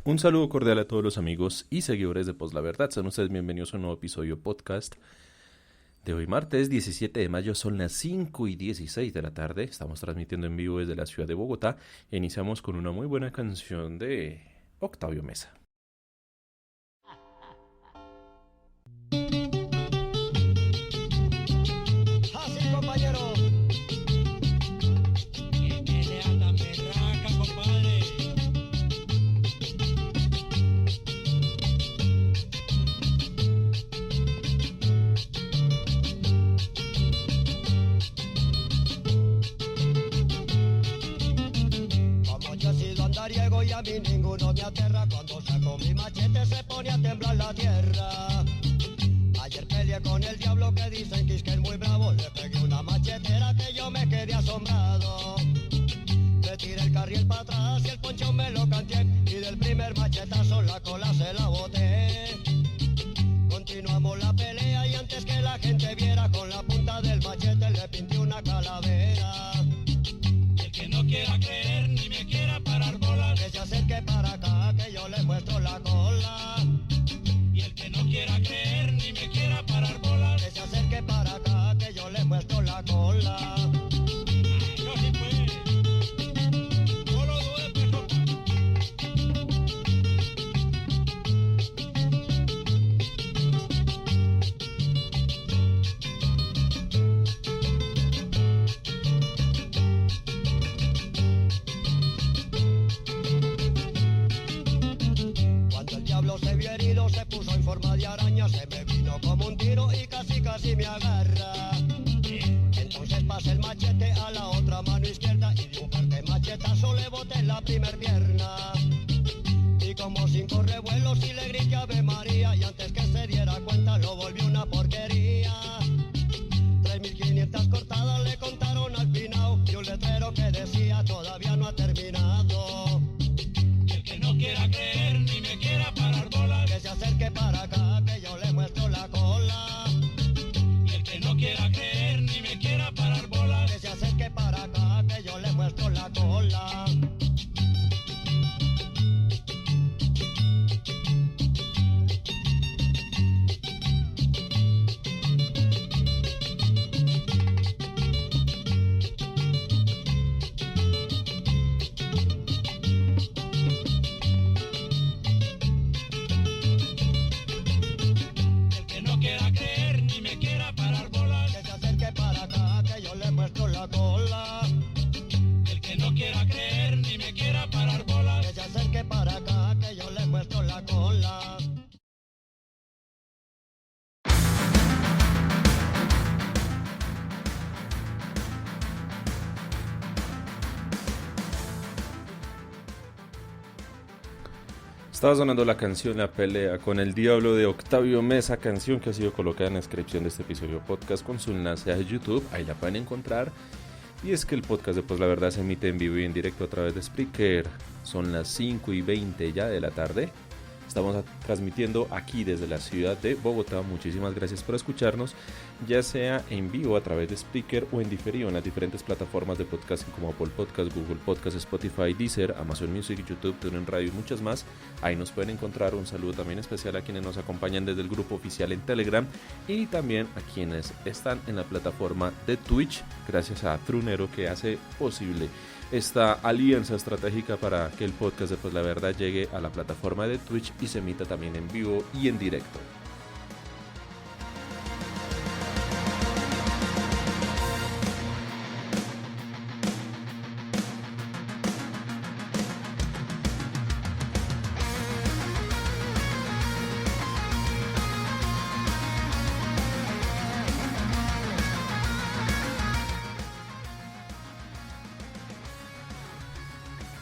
Un saludo cordial a todos los amigos y seguidores de Post La Verdad. Sean ustedes bienvenidos a un nuevo episodio podcast de hoy martes 17 de mayo. Son las 5:16 de la tarde. Estamos transmitiendo en vivo desde la ciudad de Bogotá. Iniciamos con una muy buena canción de Octavio Mesa. Así, compañero. Como yo he sido andariego y a mí ninguno me aterra, cuando saco mi machete se pone a temblar la tierra. Ayer peleé con el diablo que dicen que es muy bravo, le pegué una machetera que yo me quedé asombrado. Le tiré el carril para atrás y el poncho me lo canté, y del primer machetazo la cola se la boté. Continuamos la pelea y antes que la gente viera, con la punta del machete le pinté una calavera. El que no quiera creer ni me quiera parar bolas, Que se acerque para acá que yo le muestro la cola. y el que no quiera creer ni me quiera parar bolas, Que se acerque para acá que yo le muestro la cola. no se puede. Solo duele PJ. Cuando el diablo se vio herido se puso en forma de araña, se me vino como un tiro y casi me agarra. Entonces pasé el machete a la otra mano izquierda y de un fuerte machetazo le boté en la primer pierna. Y como 5 revuelos y le grité Ave María, y antes que se diera cuenta lo volví una porquería. 3.500 cortadas le contaron al finao y un letrero que decía todavía no ha terminado. Y el que no quiera creer ni me quiera parar bolas, Que se acerque para acá que yo le muestro la cola. y el que no quiera creer ni me quiera parar bolas, Que se acerque para acá que yo le muestro la cola. el que no quiera creer ni me quiera parar bolas, Que se acerque para acá que yo le muestro la cola. el que no quiera creer ni me quiera parar bolas. Que se acerque para acá que yo le muestro la cola. Estaba sonando la canción La Pelea con el Diablo de Octavio Mesa, canción que ha sido colocada en la descripción de este episodio podcast con su enlace a YouTube, ahí la pueden encontrar. Y es que el podcast de Pues la Verdad se emite en vivo y en directo a través de Spreaker. Son las 5:20 ya de la tarde. Estamos transmitiendo aquí desde la ciudad de Bogotá. Muchísimas gracias por escucharnos, ya sea en vivo a través de Spreaker o en diferido en las diferentes plataformas de podcasting como Apple Podcast, Google Podcast, Spotify, Deezer, Amazon Music, YouTube, TuneIn Radio y muchas más. Ahí nos pueden encontrar. Un saludo también especial a quienes nos acompañan desde el grupo oficial en Telegram y también a quienes están en la plataforma de Twitch, gracias a Trunero que hace posible esta alianza estratégica para que el podcast de Pues la Verdad llegue a la plataforma de Twitch y se emita también en vivo y en directo.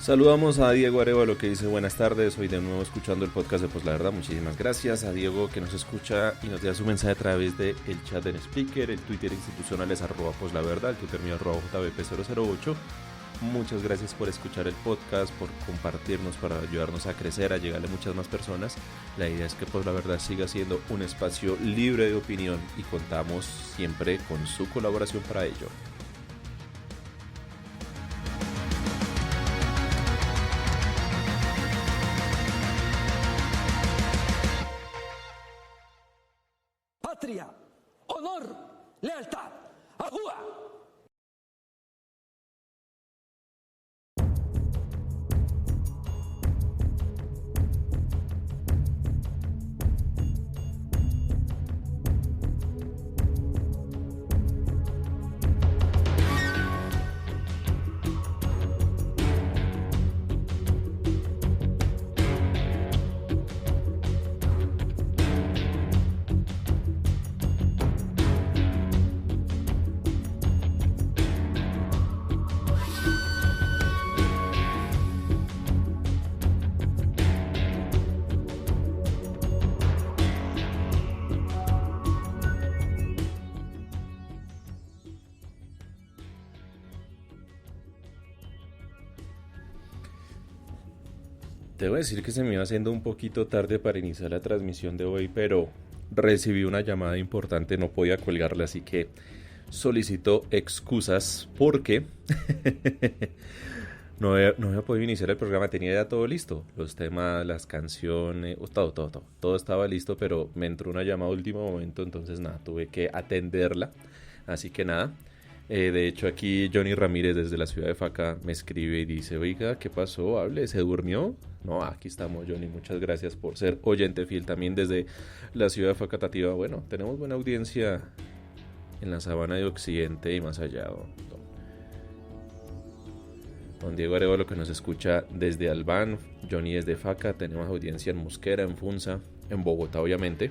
Saludamos a Diego Arevalo que dice buenas tardes, hoy de nuevo escuchando el podcast de Pues la Verdad. Muchísimas gracias a Diego que nos escucha y nos da su mensaje a través del chat en Spreaker. El Twitter institucional es @Pues la Verdad, el Twitter mío @JBP008. Muchas gracias por escuchar el podcast, por compartirnos para ayudarnos a crecer, a llegarle a muchas más personas. La idea es que Pues la Verdad siga siendo un espacio libre de opinión y contamos siempre con su colaboración para ello. patria, honor, lealtad. ¡Ajúa! Te voy a decir que se me iba haciendo un poquito tarde para iniciar la transmisión de hoy, pero recibí una llamada importante, no podía colgarla, así que solicito excusas porque no había podido iniciar el programa, tenía ya todo listo, los temas, las canciones, todo estaba listo, pero me entró una llamada a último momento, entonces nada, tuve que atenderla, así que nada. De hecho aquí Johnny Ramírez desde la ciudad de Faca me escribe y dice, oiga, ¿qué pasó? Hable, ¿se durmió? No, aquí estamos, Johnny, muchas gracias por ser oyente fiel también desde la ciudad de Facatativá. Bueno, tenemos buena audiencia en la sabana de Occidente y más allá. Don Diego Arevalo que nos escucha desde Albán, Johnny desde Faca, tenemos audiencia en Mosquera, en Funza, en Bogotá obviamente.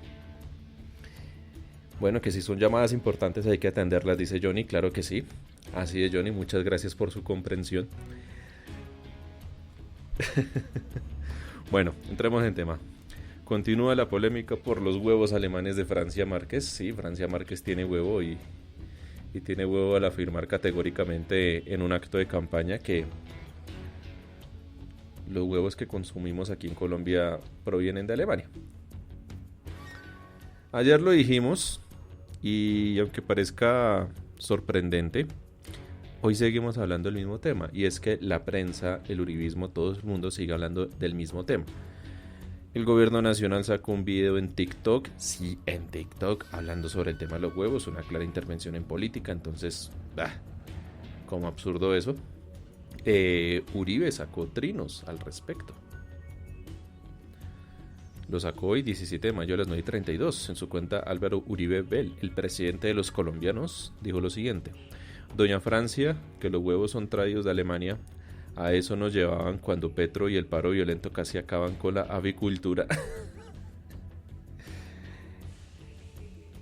Bueno, que si son llamadas importantes hay que atenderlas, dice Johnny, claro que sí. Así es, Johnny, muchas gracias por su comprensión. Bueno, entremos en tema. Continúa la polémica por los huevos alemanes de Francia Márquez. Sí, Francia Márquez tiene huevo y tiene huevo al afirmar categóricamente en un acto de campaña que los huevos que consumimos aquí en Colombia provienen de Alemania. Ayer lo dijimos y aunque parezca sorprendente, hoy seguimos hablando del mismo tema, y es que la prensa, el uribismo, todo el mundo sigue hablando del mismo tema. El gobierno nacional sacó un video en TikTok, sí, en TikTok, hablando sobre el tema de los huevos, una clara intervención en política, entonces, como absurdo eso. Uribe sacó trinos al respecto. Lo sacó hoy 17 de mayo a las 9:32. En su cuenta Álvaro Uribe Bell, el presidente de los colombianos, dijo lo siguiente: Doña Francia, que los huevos son traídos de Alemania, a eso nos llevaban cuando Petro y el paro violento casi acaban con la avicultura.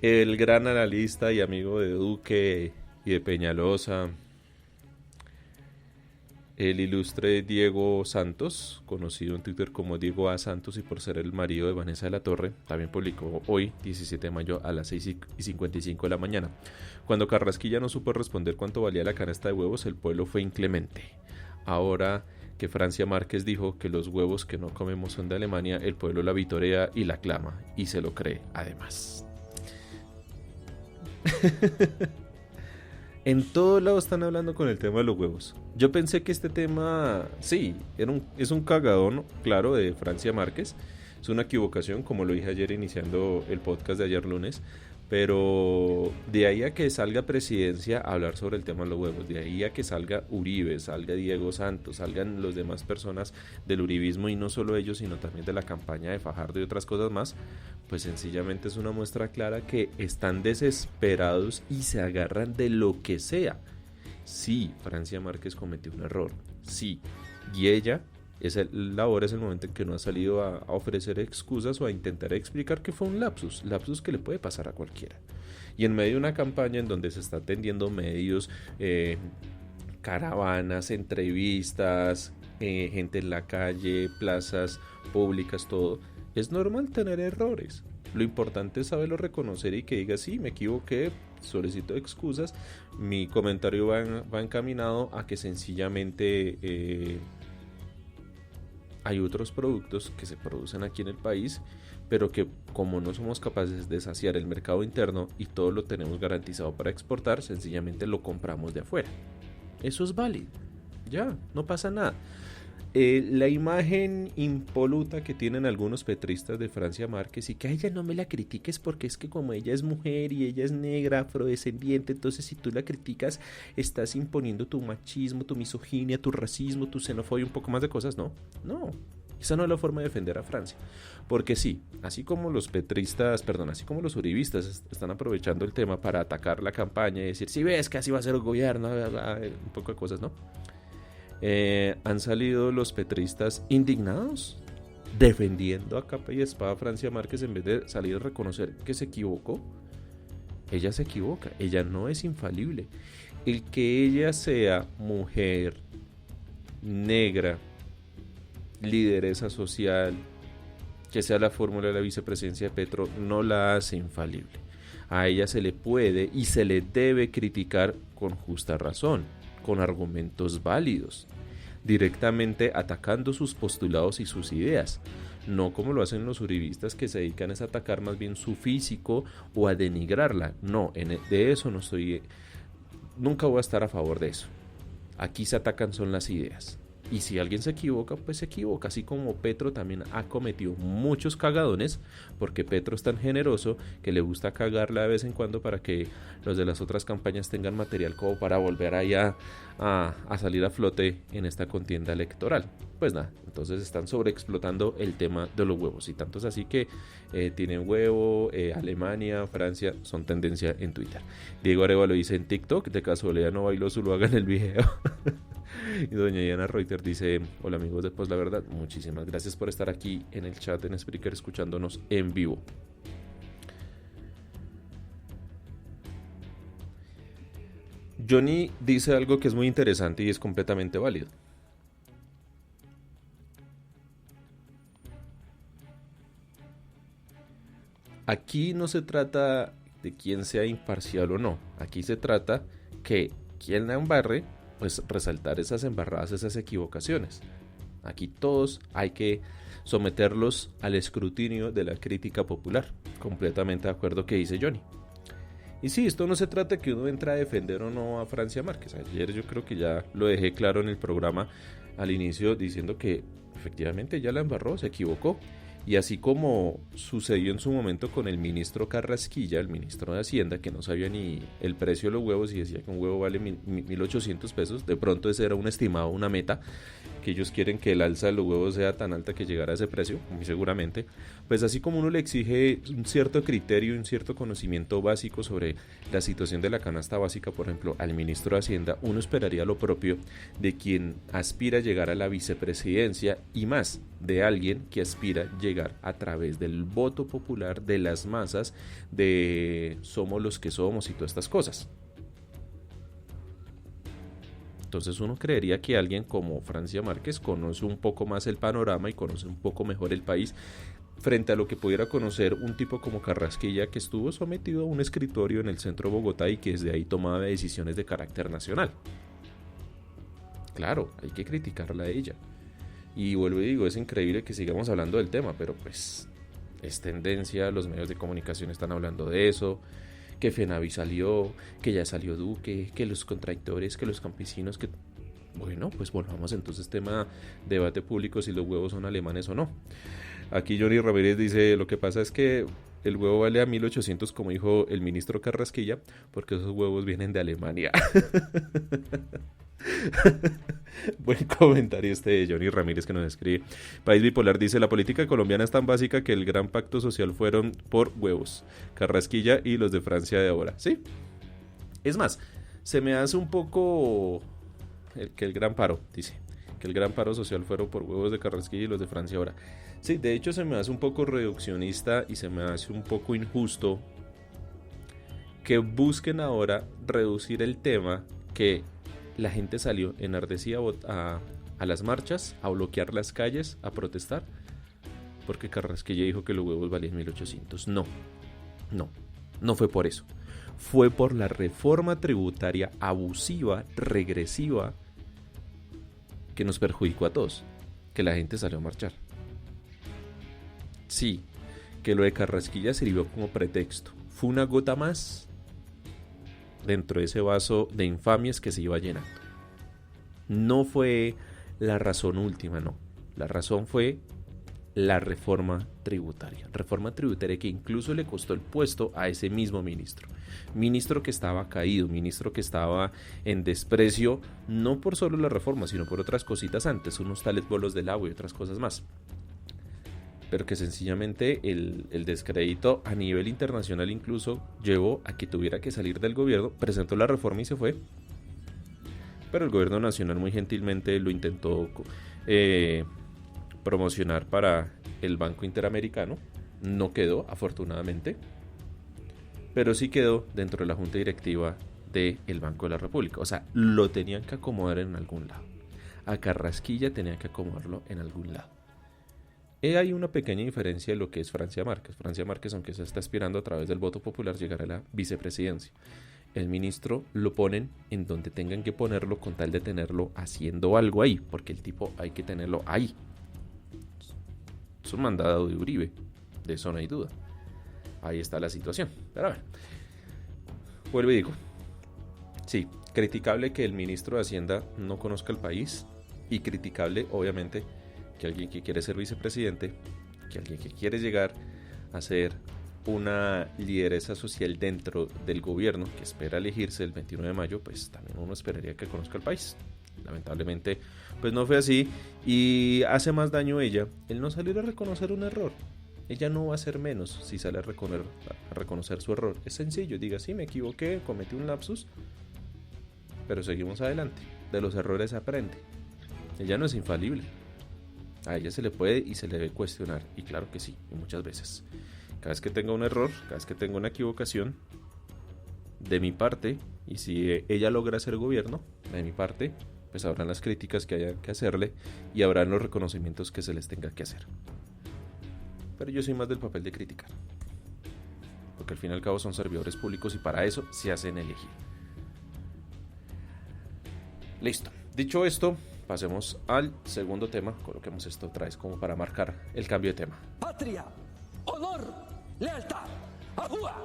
El gran analista y amigo de Duque y de Peñalosa, el ilustre Diego Santos, conocido en Twitter como Diego A. Santos y por ser el marido de Vanessa de la Torre, también publicó hoy, 17 de mayo, a las 6:55 de la mañana. Cuando Carrasquilla no supo responder cuánto valía la canasta de huevos, el pueblo fue inclemente. Ahora que Francia Márquez dijo que los huevos que no comemos son de Alemania, el pueblo la vitorea y la aclama, y se lo cree además. En todos lados están hablando con el tema de los huevos. Yo pensé que este tema, sí, es un cagadón, claro, de Francia Márquez. Es una equivocación, como lo dije ayer iniciando el podcast de ayer lunes. Pero de ahí a que salga Presidencia a hablar sobre el tema de los huevos, de ahí a que salga Uribe, salga Diego Santos, salgan los demás personas del uribismo, y no solo ellos, sino también de la campaña de Fajardo y otras cosas más, pues sencillamente es una muestra clara que están desesperados y se agarran de lo que sea. Sí, Francia Márquez cometió un error, sí, y ella... Ahora es el momento en que no ha salido a ofrecer excusas o a intentar explicar que fue un lapsus que le puede pasar a cualquiera. Y en medio de una campaña en donde se está atendiendo medios, caravanas, entrevistas, gente en la calle, plazas públicas, todo, es normal tener errores. Lo importante es saberlo reconocer y que diga, sí, me equivoqué, solicito excusas. Mi comentario va encaminado a que sencillamente... hay otros productos que se producen aquí en el país, pero que como no somos capaces de saciar el mercado interno y todo lo tenemos garantizado para exportar, sencillamente lo compramos de afuera. Eso es válido, ya, no pasa nada. La imagen impoluta que tienen algunos petristas de Francia Márquez, y que a ella no me la critiques porque es que como ella es mujer y ella es negra, afrodescendiente, entonces si tú la criticas estás imponiendo tu machismo, tu misoginia, tu racismo, tu xenofobia, un poco más de cosas. No, esa no es la forma de defender a Francia. Porque sí, así como los petristas, perdón, así como los uribistas están aprovechando el tema para atacar la campaña y decir, si ves que así va a ser el gobierno, un poco de cosas, ¿no? Han salido los petristas indignados, defendiendo a capa y espada a Francia Márquez en vez de salir a reconocer que se equivocó. Ella se equivoca, ella no es infalible. El que ella sea mujer, negra, lideresa social, que sea la fórmula de la vicepresidencia de Petro, no la hace infalible. A ella se le puede y se le debe criticar con justa razón, con argumentos válidos, directamente atacando sus postulados y sus ideas, no como lo hacen los uribistas que se dedican a atacar más bien su físico o a denigrarla. No, de eso no estoy, nunca voy a estar a favor de eso. Aquí se atacan son las ideas. Y si alguien se equivoca, pues se equivoca, así como Petro también ha cometido muchos cagadones, porque Petro es tan generoso que le gusta cagarla de vez en cuando para que los de las otras campañas tengan material como para volver ahí a salir a flote en esta contienda electoral. Pues nada, entonces están sobreexplotando el tema de los huevos, y tanto es así que tienen huevo, Alemania, Francia, son tendencia en Twitter. Diego Arevalo dice en TikTok, de casualidad no bailó Zuluaga hagan el video. Y doña Diana Reuter dice, hola amigos de Pues la Verdad, muchísimas gracias por estar aquí en el chat en Spreaker escuchándonos en vivo. Johnny dice algo que es muy interesante y es completamente válido. Aquí no se trata de quién sea imparcial o no, aquí se trata que quien la embarre, pues resaltar esas embarradas, esas equivocaciones. Aquí todos hay que someterlos al escrutinio de la crítica popular. Completamente de acuerdo que dice Johnny. Y sí, esto no se trata de que uno entre a defender o no a Francia Márquez. Ayer yo creo que ya lo dejé claro en el programa al inicio diciendo que efectivamente ya la embarró, se equivocó. Y así como sucedió en su momento con el ministro Carrasquilla, el ministro de Hacienda, que no sabía ni el precio de los huevos y decía que un huevo vale 1.800 pesos, de pronto ese era un estimado, una meta, que ellos quieren que el alza de los huevos sea tan alta que llegara a ese precio, muy seguramente. Pues así como uno le exige un cierto criterio, un cierto conocimiento básico sobre la situación de la canasta básica, por ejemplo, al ministro de Hacienda, uno esperaría lo propio de quien aspira a llegar a la vicepresidencia y más de alguien que aspira a llegar a través del voto popular de las masas, de somos los que somos y todas estas cosas. Entonces uno creería que alguien como Francia Márquez conoce un poco más el panorama y conoce un poco mejor el país frente a lo que pudiera conocer un tipo como Carrasquilla, que estuvo sometido a un escritorio en el centro de Bogotá y que desde ahí tomaba decisiones de carácter nacional. Claro, hay que criticarla a ella. Y vuelvo y digo, es increíble que sigamos hablando del tema, pero pues es tendencia, los medios de comunicación están hablando de eso, que FENAVI salió, que ya salió Duque, que los contradictores, que los campesinos, que... Bueno, pues volvamos entonces tema debate público si los huevos son alemanes o no. Aquí Johnny Ramírez dice, lo que pasa es que el huevo vale a 1.800 como dijo el ministro Carrasquilla, porque esos huevos vienen de Alemania. Buen comentario este de Johnny Ramírez que nos escribe. País Bipolar dice, la política colombiana es tan básica que el gran pacto social fueron por huevos, Carrasquilla y los de Francia de ahora. ¿Sí? Es más, se me hace un poco que el gran paro, dice, que el gran paro social fueron por huevos de Carrasquilla y los de Francia ahora. Sí, de hecho se me hace un poco reduccionista y se me hace un poco injusto que busquen ahora reducir el tema que la gente salió enardecida a las marchas, a bloquear las calles, a protestar, porque Carrasquilla dijo que los huevos valían 1.800. No fue por eso. Fue por la reforma tributaria abusiva, regresiva, que nos perjudicó a todos, que la gente salió a marchar. Sí, que lo de Carrasquilla sirvió como pretexto. Fue una gota más dentro de ese vaso de infamias que se iba llenando. No fue la razón última, no. La razón fue la reforma tributaria que incluso le costó el puesto a ese mismo ministro que estaba caído, ministro que estaba en desprecio, no por solo la reforma, sino por otras cositas antes, unos tales bolos del agua y otras cosas más, pero que sencillamente el descrédito a nivel internacional incluso llevó a que tuviera que salir del gobierno, presentó la reforma y se fue, pero el gobierno nacional muy gentilmente lo intentó promocionar para el Banco Interamericano, no quedó afortunadamente, pero sí quedó dentro de la junta directiva del Banco de la República, o sea, lo tenían que acomodar en algún lado, a Carrasquilla tenían que acomodarlo en algún lado. Hay una pequeña diferencia de lo que es Francia Márquez, aunque se está aspirando a través del voto popular llegar a la vicepresidencia, el ministro lo ponen en donde tengan que ponerlo con tal de tenerlo haciendo algo ahí, porque el tipo hay que tenerlo ahí. Es un mandado de Uribe, de eso no hay duda. Ahí está la situación. Pero a ver, vuelvo y digo, sí, criticable que el ministro de Hacienda no conozca el país, y criticable obviamente que alguien que quiere ser vicepresidente, que alguien que quiere llegar a ser una lideresa social dentro del gobierno que espera elegirse el 21 de mayo, pues también uno esperaría que conozca el país. Lamentablemente, pues no fue así, y hace más daño ella el no salir a reconocer un error. Ella no va a hacer menos si sale a reconocer su error. Es sencillo, diga, sí, me equivoqué, cometí un lapsus, pero seguimos adelante. De los errores se aprende. Ella no es infalible. A ella se le puede y se le debe cuestionar, y claro que sí, y muchas veces. Cada vez que tenga un error, cada vez que tenga una equivocación, de mi parte, y si ella logra hacer gobierno, de mi parte, pues habrán las críticas que haya que hacerle y habrán los reconocimientos que se les tenga que hacer. Pero yo soy más del papel de criticar, porque al fin y al cabo son servidores públicos y para eso se hacen elegir. Listo. Dicho esto, pasemos al segundo tema. Coloquemos esto otra vez como para marcar el cambio de tema. Patria, honor, lealtad. ¡Ajúa!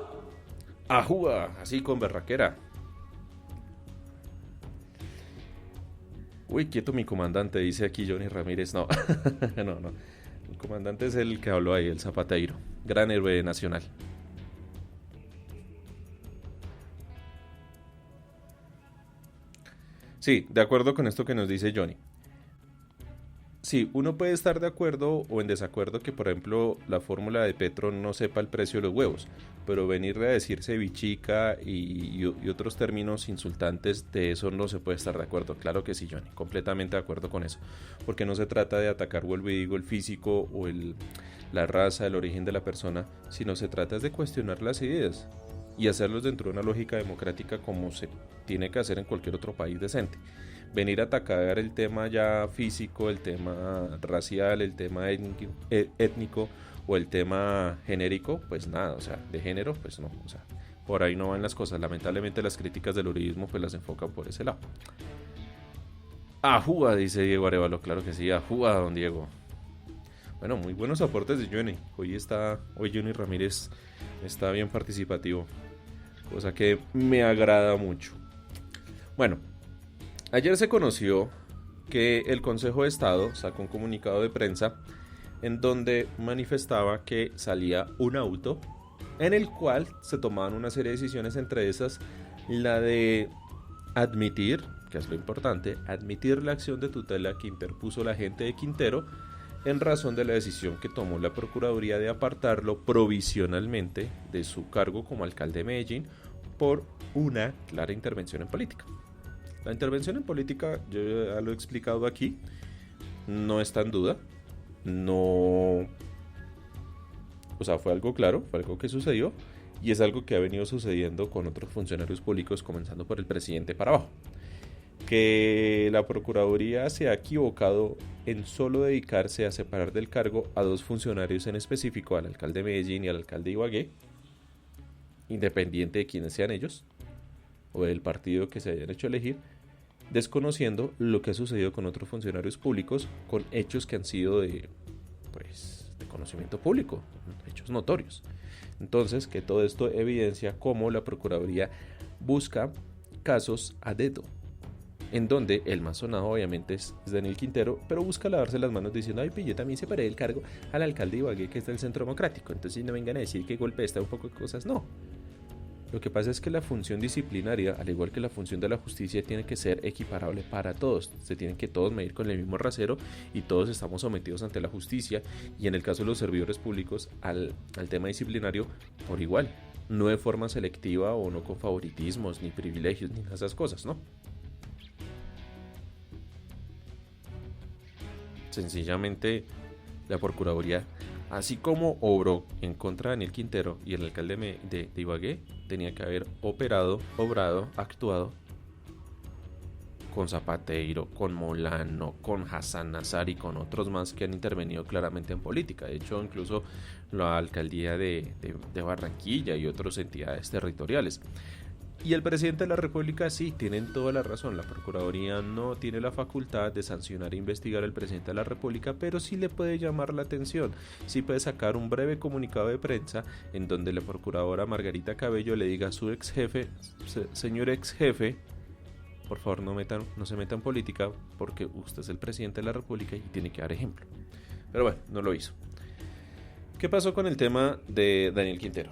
¡Ajúa! Así con berraquera. Uy, quieto mi comandante, dice aquí Johnny Ramírez. No, no. El comandante es el que habló ahí, el Zapateiro. Gran héroe nacional. Sí, de acuerdo con esto que nos dice Johnny. Sí, uno puede estar de acuerdo o en desacuerdo que, por ejemplo, la fórmula de Petro no sepa el precio de los huevos, pero venirle a decir cevichica y otros términos insultantes, de eso no se puede estar de acuerdo. Claro que sí, Johnny, completamente de acuerdo con eso, porque no se trata de atacar, vuelvo y digo, el físico o la raza, el origen de la persona, sino se trata de cuestionar las ideas y hacerlos dentro de una lógica democrática como se tiene que hacer en cualquier otro país decente. Venir a atacar el tema ya físico, el tema racial, el tema étnico o el tema genérico, pues nada, o sea, de género, pues no, o sea, por ahí no van las cosas. Lamentablemente las críticas del uribismo pues las enfocan por ese lado. Ajúa, dice Diego Arevalo, claro que sí, ajúa, don Diego. Bueno, muy buenos aportes de Johnny. Hoy Johnny Ramírez está bien participativo, cosa que me agrada mucho. Bueno, ayer se conoció que el Consejo de Estado sacó un comunicado de prensa en donde manifestaba que salía un auto en el cual se tomaban una serie de decisiones, entre esas la de admitir, que es lo importante, admitir la acción de tutela que interpuso la gente de Quintero en razón de la decisión que tomó la Procuraduría de apartarlo provisionalmente de su cargo como alcalde de Medellín por una clara intervención en política. La intervención en política, yo ya lo he explicado aquí, no está en duda, no, o sea, fue algo claro, fue algo que sucedió y es algo que ha venido sucediendo con otros funcionarios públicos, comenzando por el presidente para abajo. Que la Procuraduría se ha equivocado en solo dedicarse a separar del cargo a dos funcionarios en específico, al alcalde de Medellín y al alcalde de Ibagué, independiente de quiénes sean ellos o del partido que se hayan hecho elegir, desconociendo lo que ha sucedido con otros funcionarios públicos, con hechos que han sido de conocimiento público, hechos notorios. Entonces, que todo esto evidencia cómo la Procuraduría busca casos a dedo, en donde el más sonado obviamente es Daniel Quintero, pero busca lavarse las manos diciendo, ay, pues yo también separé el cargo al alcalde de Ibagué, que es del Centro Democrático, entonces no vengan a decir que golpe está un poco de cosas, no. Lo que pasa es que la función disciplinaria, al igual que la función de la justicia, tiene que ser equiparable para todos. Se tienen que todos medir con el mismo rasero y todos estamos sometidos ante la justicia y en el caso de los servidores públicos al tema disciplinario por igual. No de forma selectiva o no con favoritismos ni privilegios ni esas cosas, ¿no? Sencillamente la Procuraduría, así como obró en contra de Daniel Quintero y el alcalde de Ibagué, tenía que haber obrado, actuado con Zapateiro, con Molano, con Hassan Nazar y con otros más que han intervenido claramente en política. De hecho, incluso la alcaldía de Barranquilla y otras entidades territoriales. Y el presidente de la República sí, tienen toda la razón, la Procuraduría no tiene la facultad de sancionar e investigar al presidente de la República, pero sí le puede llamar la atención, sí puede sacar un breve comunicado de prensa en donde la procuradora Margarita Cabello le diga a su ex jefe, señor ex jefe, por favor no se meta en política porque usted es el presidente de la República y tiene que dar ejemplo. Pero bueno, no lo hizo. ¿Qué pasó con el tema de Daniel Quintero?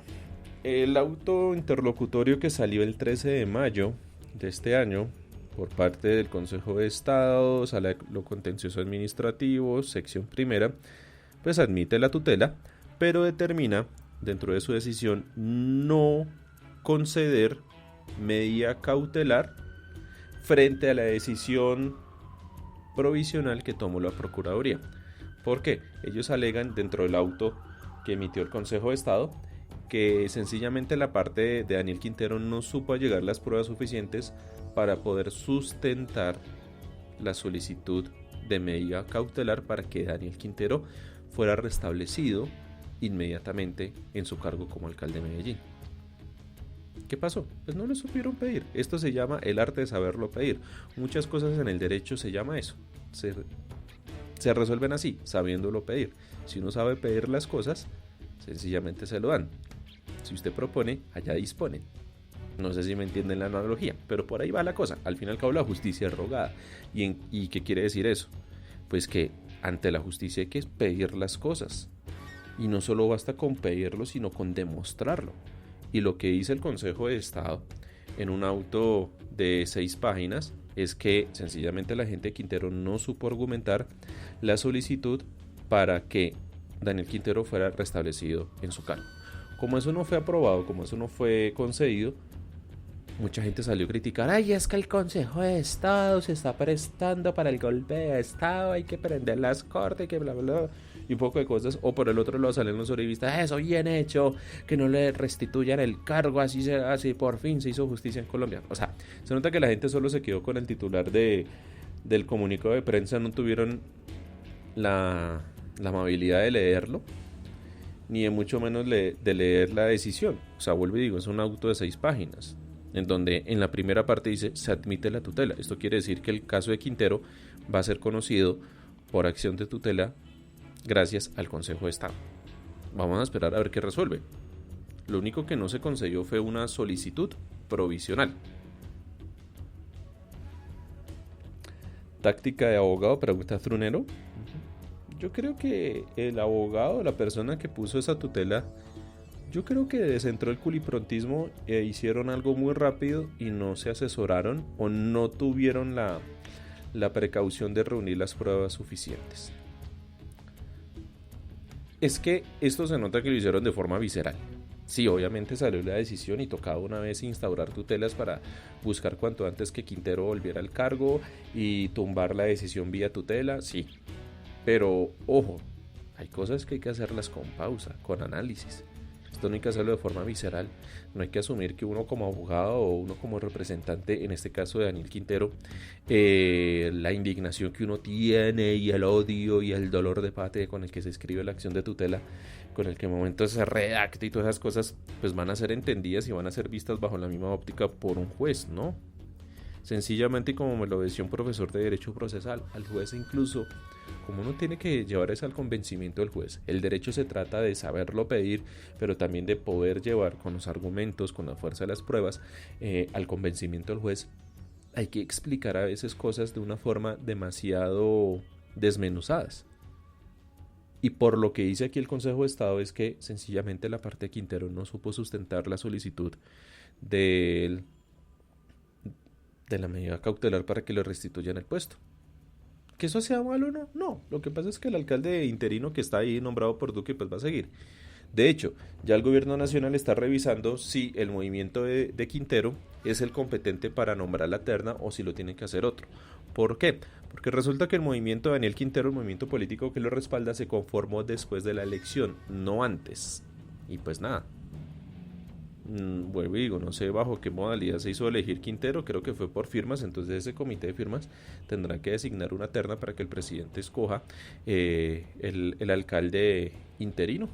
El auto interlocutorio que salió el 13 de mayo de este año por parte del Consejo de Estado, Sala de lo Contencioso Administrativo, sección primera, pues admite la tutela, pero determina dentro de su decisión no conceder medida cautelar frente a la decisión provisional que tomó la Procuraduría. ¿Por qué? Ellos alegan dentro del auto que emitió el Consejo de Estado que sencillamente la parte de Daniel Quintero no supo allegar las pruebas suficientes para poder sustentar la solicitud de medida cautelar para que Daniel Quintero fuera restablecido inmediatamente en su cargo como alcalde de Medellín. ¿Qué pasó? Pues no lo supieron pedir. Esto se llama el arte de saberlo pedir. Muchas cosas en el derecho se llama eso. Se resuelven así, sabiéndolo pedir. Si uno sabe pedir las cosas, sencillamente se lo dan. Si usted propone, allá dispone. No sé si me entienden la analogía, pero por ahí va la cosa. Al fin y al cabo la justicia es rogada. ¿Y qué quiere decir eso? Pues que ante la justicia hay que pedir las cosas. Y no solo basta con pedirlo, sino con demostrarlo. Y lo que dice el Consejo de Estado en un auto de 6 páginas es que sencillamente la gente de Quintero no supo argumentar la solicitud para que Daniel Quintero fuera restablecido en su cargo. Como eso no fue aprobado, como eso no fue concedido, mucha gente salió a criticar, ay, es que el Consejo de Estado se está prestando para el golpe de Estado, hay que prender las cortes, que bla, bla, bla, y un poco de cosas. O por el otro lado salen los uribistas, eso bien hecho, que no le restituyan el cargo, así por fin se hizo justicia en Colombia. O sea, se nota que la gente solo se quedó con el titular del comunicado de prensa, no tuvieron la amabilidad de leerlo, ni de mucho menos de leer la decisión. O sea, vuelvo y digo, es un auto de 6 páginas, en donde en la primera parte dice, se admite la tutela. Esto quiere decir que el caso de Quintero va a ser conocido por acción de tutela gracias al Consejo de Estado. Vamos a esperar a ver qué resuelve. Lo único que no se concedió fue una solicitud provisional. Táctica de abogado, pregunta Trunero. Yo creo que el abogado, la persona que puso esa tutela, yo creo que descentró el culiprontismo e hicieron algo muy rápido y no se asesoraron o no tuvieron la precaución de reunir las pruebas suficientes. Es que esto se nota que lo hicieron de forma visceral. Sí, obviamente salió la decisión y tocaba una vez instaurar tutelas para buscar cuanto antes que Quintero volviera al cargo y tumbar la decisión vía tutela, sí. Pero, ojo, hay cosas que hay que hacerlas con pausa, con análisis. Esto no hay que hacerlo de forma visceral. No hay que asumir que uno como abogado o uno como representante, en este caso de Daniel Quintero, la indignación que uno tiene y el odio y el dolor de patria con el que se escribe la acción de tutela, con el que en momentos se redacta y todas esas cosas, pues van a ser entendidas y van a ser vistas bajo la misma óptica por un juez, ¿no? Sencillamente, como me lo decía un profesor de Derecho Procesal, al juez incluso, como uno tiene que llevar eso al convencimiento del juez, el derecho se trata de saberlo pedir, pero también de poder llevar con los argumentos, con la fuerza de las pruebas, al convencimiento del juez, hay que explicar a veces cosas de una forma demasiado desmenuzadas. Y por lo que dice aquí el Consejo de Estado es que sencillamente la parte de Quintero no supo sustentar la solicitud de la medida cautelar para que le restituyan el puesto. ¿Que eso sea malo o no? No, lo que pasa es que el alcalde interino que está ahí nombrado por Duque pues va a seguir. De hecho, ya el gobierno nacional está revisando si el movimiento de Quintero es el competente para nombrar la terna o si lo tiene que hacer otro. ¿Por qué? Porque resulta que el movimiento de Daniel Quintero, el movimiento político que lo respalda, se conformó después de la elección, no antes. Y pues nada. Vuelvo y digo, no sé bajo qué modalidad se hizo elegir Quintero, creo que fue por firmas, entonces ese comité de firmas tendrá que designar una terna para que el presidente escoja el alcalde interino.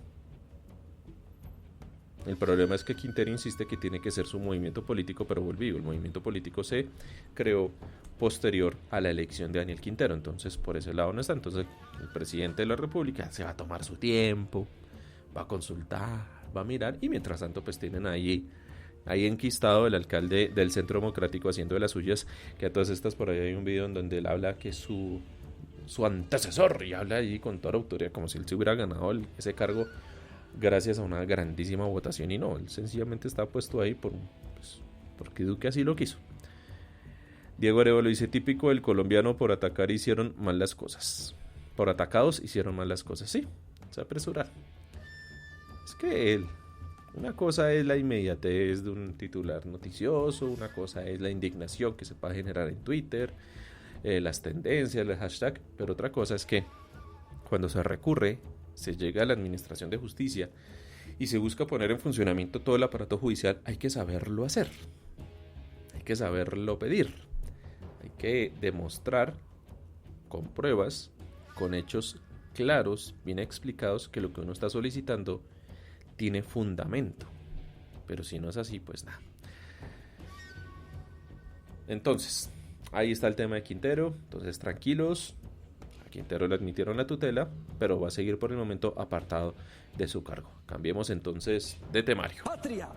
El problema es que Quintero insiste que tiene que ser su movimiento político, pero vuelvo y digo, el movimiento político se creó posterior a la elección de Daniel Quintero, entonces por ese lado no está. Entonces el presidente de la República se va a tomar su tiempo, va a consultar, va a mirar, y mientras tanto pues tienen ahí enquistado el alcalde del Centro Democrático haciendo de las suyas, que a todas estas por ahí hay un video en donde él habla que su antecesor, y habla ahí con toda la autoridad como si él se hubiera ganado ese cargo gracias a una grandísima votación, y no, él sencillamente está puesto ahí porque Duque así lo quiso. Diego Arevalo dice, típico del colombiano, por atacar hicieron mal las cosas. Por atacados hicieron mal las cosas, sí, se apresuraron. Es que una cosa es la inmediatez de un titular noticioso, una cosa es la indignación que se puede generar en Twitter, las tendencias, el hashtag, pero otra cosa es que cuando se recurre, se llega a la administración de justicia y se busca poner en funcionamiento todo el aparato judicial, hay que saberlo hacer, hay que saberlo pedir, hay que demostrar con pruebas, con hechos claros, bien explicados, que lo que uno está solicitando tiene fundamento. Pero si no es así, pues nada. Entonces, ahí está el tema de Quintero. Entonces, tranquilos. A Quintero le admitieron la tutela, pero va a seguir por el momento apartado de su cargo. Cambiemos entonces de temario. Patria,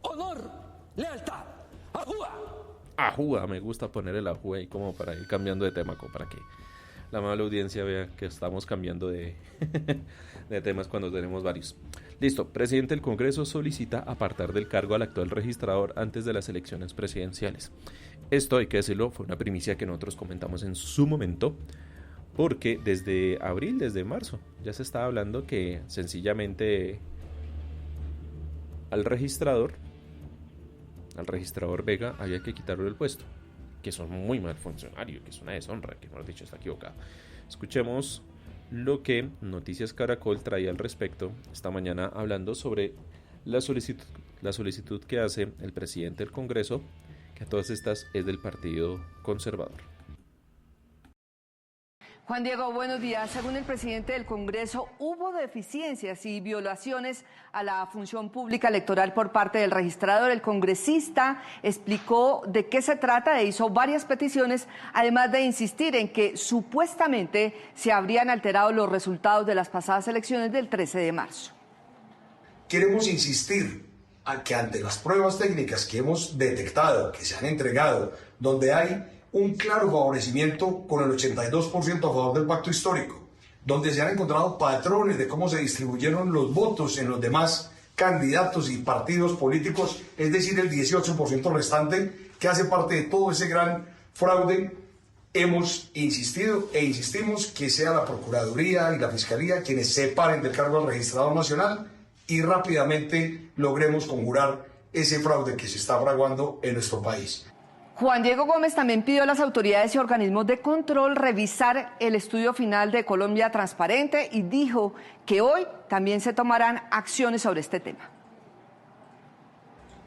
honor, lealtad, ajúa. Ajúa, me gusta poner el ajúa ahí como para ir cambiando de tema, como para que la amable audiencia vea que estamos cambiando de temas cuando tenemos varios. Listo, presidente del Congreso solicita apartar del cargo al actual registrador antes de las elecciones presidenciales. Esto, hay que decirlo, fue una primicia que nosotros comentamos en su momento, porque desde abril, desde marzo, ya se estaba hablando que sencillamente al registrador Vega había que quitarlo del puesto, que son muy mal funcionario, que es una deshonra, que mejor dicho está equivocado. Escuchemos lo que Noticias Caracol traía al respecto esta mañana, hablando sobre la solicitud que hace el presidente del Congreso, que a todas estas es del Partido Conservador. Juan Diego, buenos días. Según el presidente del Congreso, hubo deficiencias y violaciones a la función pública electoral por parte del registrador. El congresista explicó de qué se trata e hizo varias peticiones, además de insistir en que supuestamente se habrían alterado los resultados de las pasadas elecciones del 13 de marzo. Queremos insistir a que ante las pruebas técnicas que hemos detectado, que se han entregado, donde hay un claro favorecimiento con el 82% a favor del pacto histórico, donde se han encontrado patrones de cómo se distribuyeron los votos en los demás candidatos y partidos políticos, es decir, el 18% restante que hace parte de todo ese gran fraude. Hemos insistido e insistimos que sea la Procuraduría y la Fiscalía quienes separen del cargo al registrador nacional y rápidamente logremos conjurar ese fraude que se está fraguando en nuestro país. Juan Diego Gómez también pidió a las autoridades y organismos de control revisar el estudio final de Colombia Transparente y dijo que hoy también se tomarán acciones sobre este tema.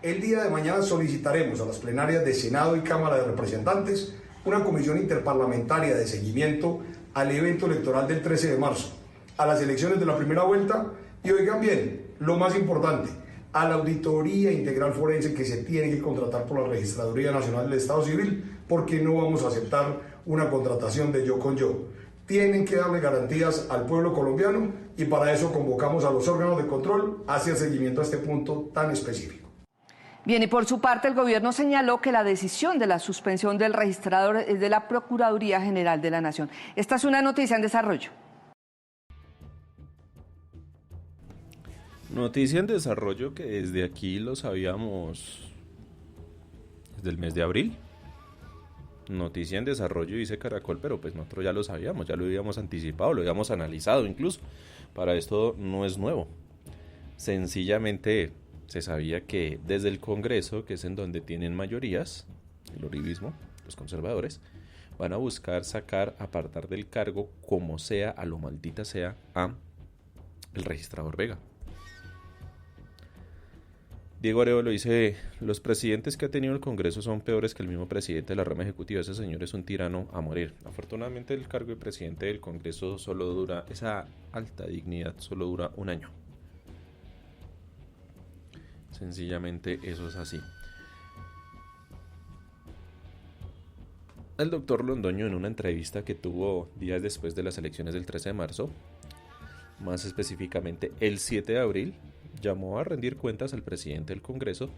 El día de mañana solicitaremos a las plenarias de Senado y Cámara de Representantes una comisión interparlamentaria de seguimiento al evento electoral del 13 de marzo, a las elecciones de la primera vuelta y, oigan bien, lo más importante, a la auditoría integral forense que se tiene que contratar por la Registraduría Nacional del Estado Civil, porque no vamos a aceptar una contratación de yo con yo. Tienen que darle garantías al pueblo colombiano y para eso convocamos a los órganos de control hacia el seguimiento a este punto tan específico. Bien, y por su parte el gobierno señaló que la decisión de la suspensión del registrador es de la Procuraduría General de la Nación. Esta es una noticia en desarrollo. Noticia en desarrollo que desde aquí lo sabíamos desde el mes de abril. Noticia en desarrollo, dice Caracol, pero pues nosotros ya lo sabíamos, ya lo habíamos anticipado, lo habíamos analizado incluso. Para esto no es nuevo. Sencillamente se sabía que desde el Congreso, que es en donde tienen mayorías, el uribismo, los conservadores, van a buscar sacar, apartar del cargo, como sea, a lo maldita sea, a el registrador Vega. Diego Arevalo dice, los presidentes que ha tenido el Congreso son peores que el mismo presidente de la rama ejecutiva. Ese señor es un tirano a morir. Afortunadamente el cargo de presidente del Congreso solo dura, esa alta dignidad solo dura un año. Sencillamente eso es así. El doctor Londoño, en una entrevista que tuvo días después de las elecciones del 13 de marzo, más específicamente el 7 de abril, llamó a rendir cuentas al presidente del Congreso,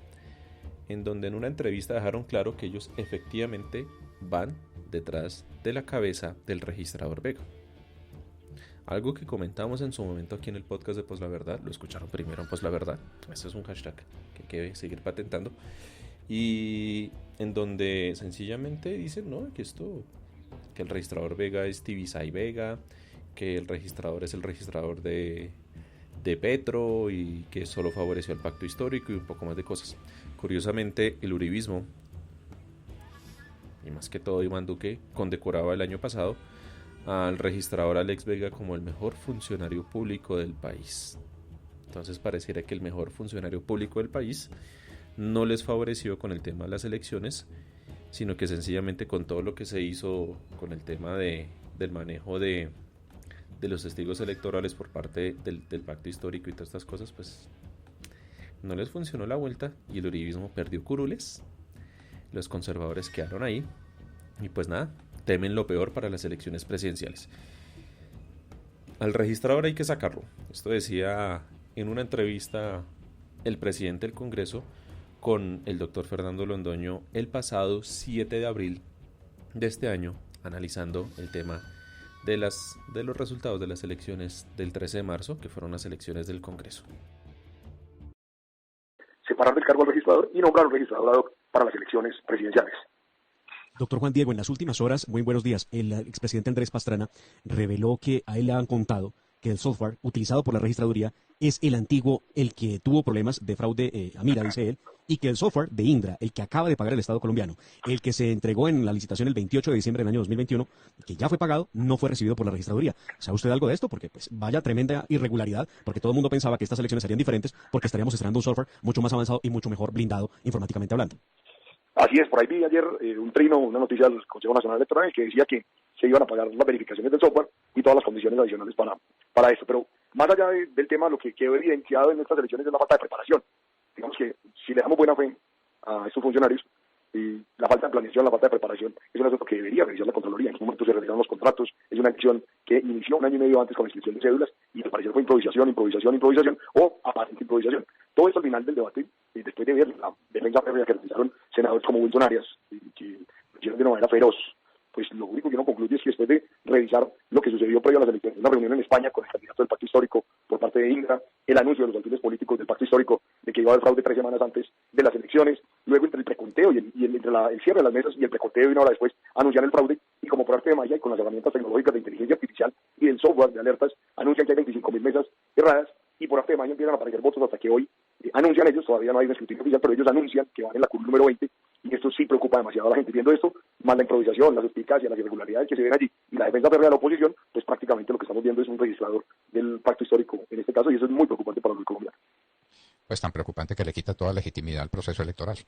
en donde en una entrevista dejaron claro que ellos efectivamente van detrás de la cabeza del registrador Vega. Algo que comentamos en su momento aquí en el podcast de Pues la Verdad, lo escucharon primero en Pues la Verdad, ese es un hashtag que hay que seguir patentando, y en donde sencillamente dicen, no, que el registrador Vega es Tibisay Vega, que el registrador es el registrador de Petro y que solo favoreció el pacto histórico y un poco más de cosas. Curiosamente, el uribismo, y más que todo Iván Duque, condecoraba el año pasado al registrador Alex Vega como el mejor funcionario público del país. Entonces pareciera que el mejor funcionario público del país no les favoreció con el tema de las elecciones, sino que sencillamente con todo lo que se hizo con el tema del manejo de los testigos electorales por parte del pacto histórico y todas estas cosas, pues no les funcionó la vuelta y el uribismo perdió curules, los conservadores quedaron ahí y pues nada, temen lo peor para las elecciones presidenciales. Al registrador hay que sacarlo. Esto decía en una entrevista el presidente del Congreso con el doctor Fernando Londoño el pasado 7 de abril de este año, analizando el tema de los resultados de las elecciones del 13 de marzo, que fueron las elecciones del Congreso. Separar del cargo al registrador y nombrar un registrador ad hoc para las elecciones presidenciales. Doctor Juan Diego, en las últimas horas, muy buenos días, el expresidente Andrés Pastrana reveló que a él le han contado que el software utilizado por la registraduría es el antiguo, el que tuvo problemas de fraude a mira, dice él, y que el software de Indra, el que acaba de pagar el Estado colombiano, el que se entregó en la licitación el 28 de diciembre del año 2021, que ya fue pagado, no fue recibido por la registraduría. ¿Sabe usted algo de esto? Porque pues vaya tremenda irregularidad, porque todo el mundo pensaba que estas elecciones serían diferentes porque estaríamos estrenando un software mucho más avanzado y mucho mejor blindado informáticamente hablando. Así es, por ahí vi ayer una noticia del Consejo Nacional Electoral que decía que se iban a pagar las verificaciones del software y todas las condiciones adicionales para eso. Pero más allá del tema, lo que quedó evidenciado en estas elecciones es la falta de preparación. Digamos que si le damos buena fe a estos funcionarios, la falta de planeación, la falta de preparación es un asunto que debería revisar la Contraloría. En qué momento se realizaron los contratos. Es una elección que inició un año y medio antes con la inscripción de cédulas y al parecer fue improvisación o aparente improvisación. Todo esto al final del debate, y después de ver la defensa férrea que realizaron senadores como Wilson Arias, que lo hicieron de una manera feroz, pues lo único que uno concluye es que después de revisar lo que sucedió previo a las elecciones, una reunión en España con el candidato del pacto histórico por parte de Indra, el anuncio de los alfiles políticos del pacto histórico de que iba a haber fraude 3 semanas antes de las elecciones, luego entre el preconteo y entre el cierre de las mesas y el preconteo y una hora después anuncian el fraude, y como por arte de magia y con las herramientas tecnológicas de inteligencia artificial y del software de alertas, anuncian que hay 25.000 mesas erradas y por arte de magia empiezan a aparecer votos hasta que hoy anuncian ellos, todavía no hay un escrutinio oficial, pero ellos anuncian que van en la curva número 20, y esto sí preocupa demasiado a la gente. Viendo esto, más la improvisación, las suspicacias, las irregularidades que se ven allí y la defensa férrea de la oposición, pues prácticamente lo que estamos viendo es un registrador del pacto histórico en este caso, y eso es muy preocupante para los colombianos. Pues tan preocupante que le quita toda legitimidad al proceso electoral.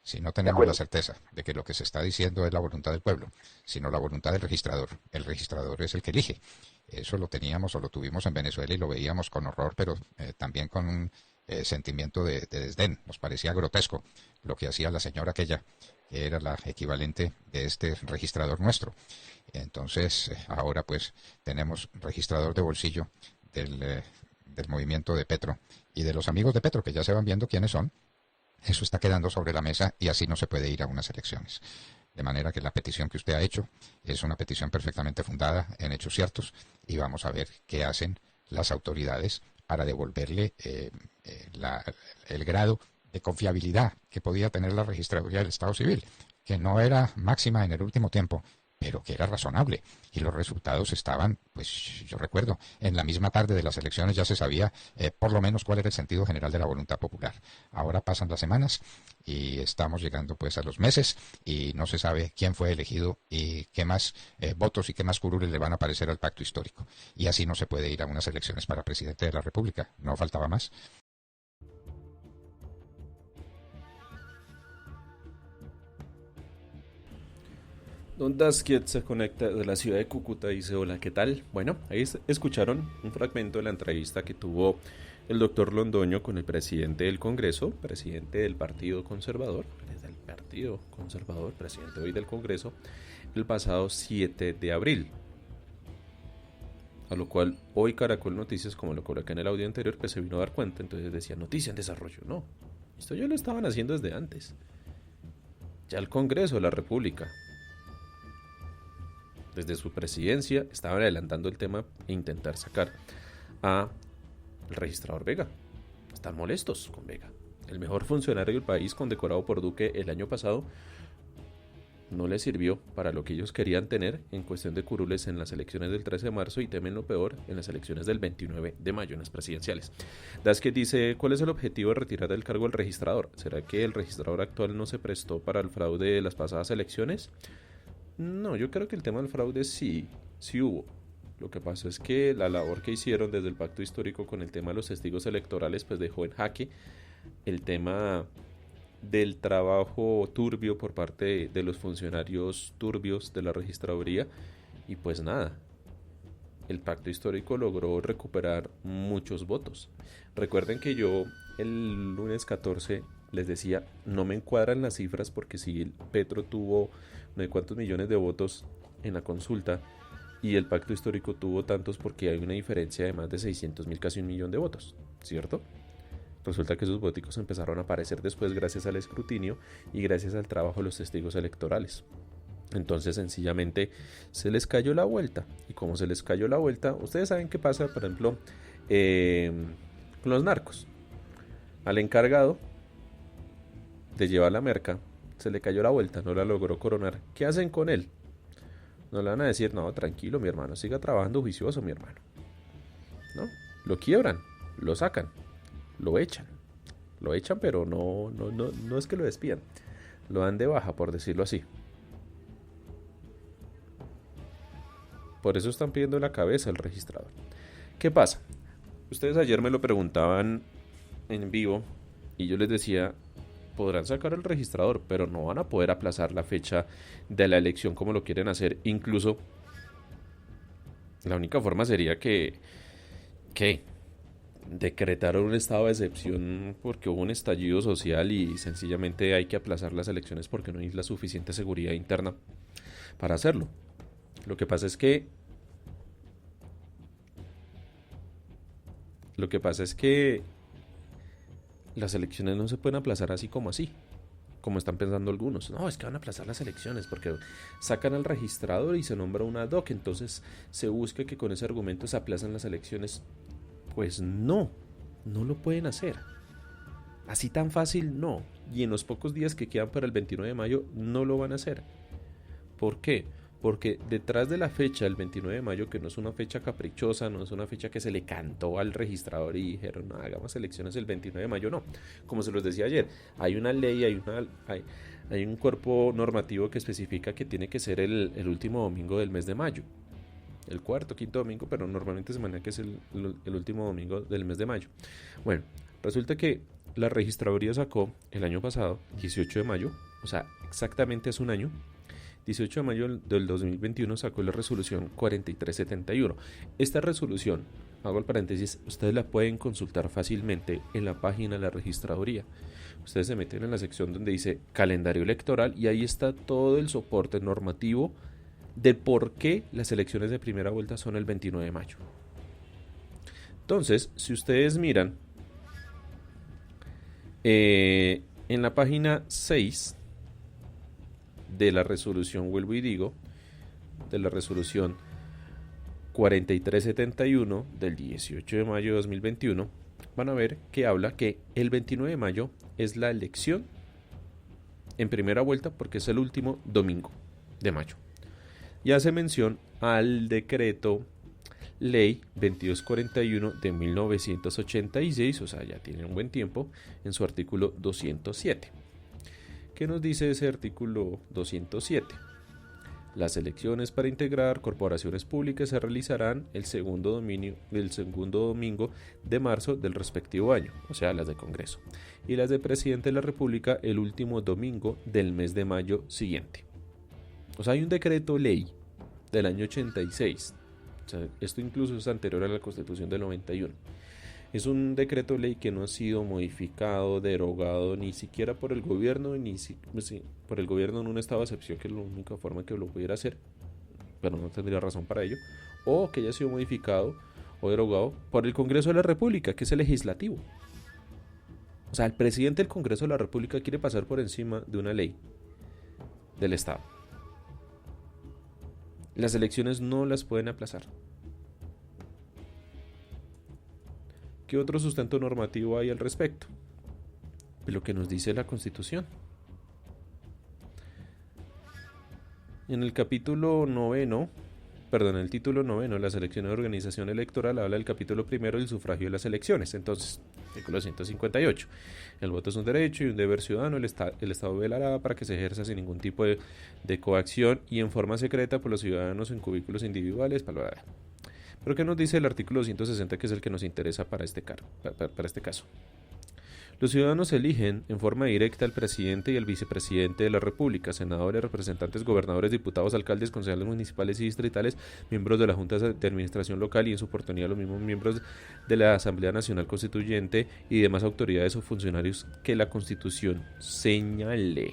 Si no tenemos la certeza de que lo que se está diciendo es la voluntad del pueblo, sino la voluntad del registrador. El registrador es el que elige. Eso lo teníamos o lo tuvimos en Venezuela y lo veíamos con horror, pero también con un sentimiento de desdén. Nos parecía grotesco lo que hacía la señora aquella, que era la equivalente de este registrador nuestro. Entonces, ahora pues tenemos registrador de bolsillo del movimiento de Petro y de los amigos de Petro, que ya se van viendo quiénes son. Eso está quedando sobre la mesa y así no se puede ir a unas elecciones. De manera que la petición que usted ha hecho es una petición perfectamente fundada en hechos ciertos y vamos a ver qué hacen las autoridades para devolverle el grado de confiabilidad que podía tener la registraduría del Estado Civil, que no era máxima en el último tiempo, pero que era razonable. Y los resultados estaban, pues yo recuerdo, en la misma tarde de las elecciones ya se sabía por lo menos cuál era el sentido general de la voluntad popular. Ahora pasan las semanas y estamos llegando pues a los meses y no se sabe quién fue elegido y qué más votos y qué más curules le van a aparecer al pacto histórico. Y así no se puede ir a unas elecciones para presidente de la República. No faltaba más. Don Daskiet se conecta de la ciudad de Cúcuta y dice: hola, ¿qué tal? Bueno, ahí escucharon un fragmento de la entrevista que tuvo el doctor Londoño con el presidente del Congreso, presidente del Partido Conservador, presidente hoy del Congreso, el pasado 7 de abril. A lo cual hoy Caracol Noticias, como lo coloqué en el audio anterior, pues se vino a dar cuenta, entonces decía noticia en desarrollo. No, esto ya lo estaban haciendo desde antes. Ya el Congreso de la República, desde su presidencia, estaban adelantando el tema e intentar sacar a el registrador Vega. Están molestos con Vega, el mejor funcionario del país, condecorado por Duque el año pasado. No les sirvió para lo que ellos querían tener en cuestión de curules en las elecciones del 13 de marzo y temen lo peor en las elecciones del 29 de mayo, en las presidenciales. Daskiet dice: ¿cuál es el objetivo de retirar del cargo al registrador? ¿Será que el registrador actual no se prestó para el fraude de las pasadas elecciones? No, yo creo que el tema del fraude sí hubo. Lo que pasó es que la labor que hicieron desde el pacto histórico con el tema de los testigos electorales pues dejó en jaque el tema del trabajo turbio por parte de los funcionarios turbios de la registraduría y pues nada, el pacto histórico logró recuperar muchos votos. Recuerden que yo el lunes 14 les decía, no me encuadran las cifras porque si el Petro tuvo no sé cuántos millones de votos en la consulta y el pacto histórico tuvo tantos porque hay una diferencia de más de 600.000, casi 1 millón de votos, ¿cierto? Resulta que esos votos empezaron a aparecer después gracias al escrutinio y gracias al trabajo de los testigos electorales. Entonces sencillamente se les cayó la vuelta. Y como se les cayó la vuelta, ustedes saben qué pasa, por ejemplo, con los narcos. Al encargado de llevar la merca se le cayó la vuelta, no la logró coronar. ¿Qué hacen con él? No le van a decir: no, tranquilo mi hermano, siga trabajando juicioso mi hermano. No, lo quiebran, lo sacan, lo echan, pero no es que lo despidan, lo dan de baja, por decirlo así. Por eso están pidiendo la cabeza al registrador. ¿Qué pasa? Ustedes ayer me lo preguntaban en vivo y yo les decía: podrán sacar al registrador, pero no van a poder aplazar la fecha de la elección como lo quieren hacer. Incluso la única forma sería que decretaron un estado de excepción porque hubo un estallido social y sencillamente hay que aplazar las elecciones porque no hay la suficiente seguridad interna para hacerlo. Lo que pasa es que las elecciones no se pueden aplazar así, como están pensando algunos. No, es que van a aplazar las elecciones porque sacan al registrador y se nombra un ad hoc, entonces se busca que con ese argumento se aplazan las elecciones. Pues no lo pueden hacer. Así tan fácil no. Y en los pocos días que quedan para el 29 de mayo no lo van a hacer. ¿Por qué? Porque detrás de la fecha del 29 de mayo, que no es una fecha caprichosa, no es una fecha que se le cantó al registrador y dijeron: no, hagamos elecciones el 29 de mayo, no. Como se los decía ayer, hay una ley, hay un cuerpo normativo que especifica que tiene que ser el último domingo del mes de mayo. El cuarto, quinto domingo, pero normalmente se maneja que es el último domingo del mes de mayo. Bueno, resulta que la registraduría sacó el año pasado, 18 de mayo, o sea, exactamente hace un año, 18 de mayo del 2021 sacó la resolución 4371. Esta resolución, hago el paréntesis, ustedes la pueden consultar fácilmente en la página de la registraduría. Ustedes se meten en la sección donde dice calendario electoral y ahí está todo el soporte normativo de por qué las elecciones de primera vuelta son el 29 de mayo. Entonces, si ustedes miran, En la página 6 de la resolución, vuelvo y digo, de la resolución 4371 del 18 de mayo de 2021, van a ver que habla que el 29 de mayo es la elección en primera vuelta porque es el último domingo de mayo. Y hace mención al decreto ley 2241 de 1986, o sea, ya tiene un buen tiempo, en su artículo 207. ¿Qué nos dice ese artículo 207? Las elecciones para integrar corporaciones públicas se realizarán el segundo domingo de marzo del respectivo año, o sea, las de Congreso, y las de Presidente de la República el último domingo del mes de mayo siguiente. O sea, hay un decreto ley del año 86, o sea, esto incluso es anterior a la Constitución del 91. Es un decreto ley que no ha sido modificado, derogado, ni siquiera por el gobierno, por el gobierno en un estado de excepción, que es la única forma que lo pudiera hacer, pero no tendría razón para ello, o que haya sido modificado o derogado por el Congreso de la República, que es el legislativo. O sea, el presidente del Congreso de la República quiere pasar por encima de una ley del Estado. Las elecciones no las pueden aplazar. ¿Qué otro sustento normativo hay al respecto? Lo que nos dice la Constitución. En el título noveno, las elecciones de organización electoral, habla del capítulo primero del sufragio de las elecciones. Entonces, artículo 158. El voto es un derecho y un deber ciudadano. El Estado velará para que se ejerza sin ningún tipo de coacción y en forma secreta por los ciudadanos en cubículos individuales. Pero ¿qué nos dice el artículo 160, que es el que nos interesa para este caso? Los ciudadanos eligen en forma directa al presidente y al vicepresidente de la República, senadores, representantes, gobernadores, diputados, alcaldes, concejales municipales y distritales, miembros de la Junta de Administración Local y en su oportunidad los mismos miembros de la Asamblea Nacional Constituyente y demás autoridades o funcionarios que la Constitución señale.